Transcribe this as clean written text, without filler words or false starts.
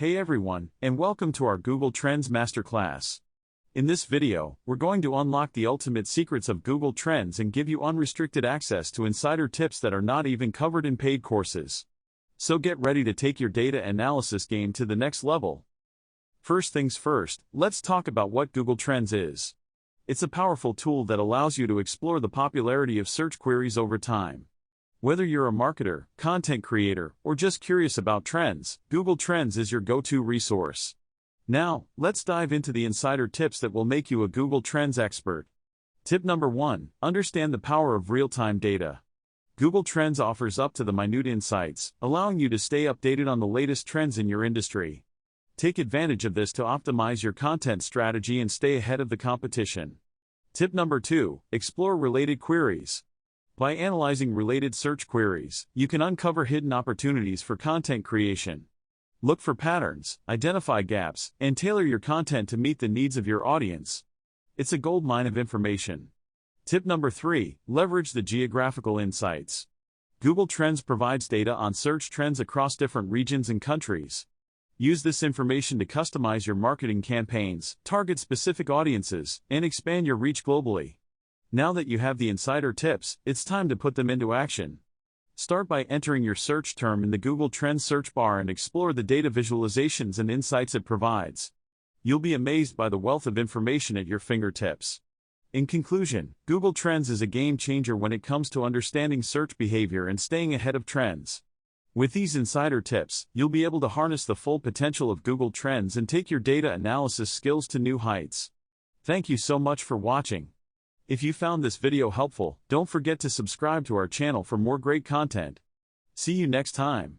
Hey everyone, and welcome to our Google Trends Masterclass. In this video, we're going to unlock the ultimate secrets of Google Trends and give you unrestricted access to insider tips that are not even covered in paid courses. So get ready to take your data analysis game to the next level. First things first, let's talk about what Google Trends is. It's a powerful tool that allows you to explore the popularity of search queries over time. Whether you're a marketer, content creator, or just curious about trends, Google Trends is your go-to resource. Now, let's dive into the insider tips that will make you a Google Trends expert. Tip number 1, understand the power of real-time data. Google Trends offers up-to-the-minute insights, allowing you to stay updated on the latest trends in your industry. Take advantage of this to optimize your content strategy and stay ahead of the competition. Tip number 2, explore related queries. By analyzing related search queries, you can uncover hidden opportunities for content creation. Look for patterns, identify gaps, and tailor your content to meet the needs of your audience. It's a goldmine of information. Tip number 3, leverage the geographical insights. Google Trends provides data on search trends across different regions and countries. Use this information to customize your marketing campaigns, target specific audiences, and expand your reach globally. Now that you have the insider tips, it's time to put them into action. Start by entering your search term in the Google Trends search bar and explore the data visualizations and insights it provides. You'll be amazed by the wealth of information at your fingertips. In conclusion, Google Trends is a game changer when it comes to understanding search behavior and staying ahead of trends. With these insider tips, you'll be able to harness the full potential of Google Trends and take your data analysis skills to new heights. Thank you so much for watching. If you found this video helpful, don't forget to subscribe to our channel for more great content. See you next time.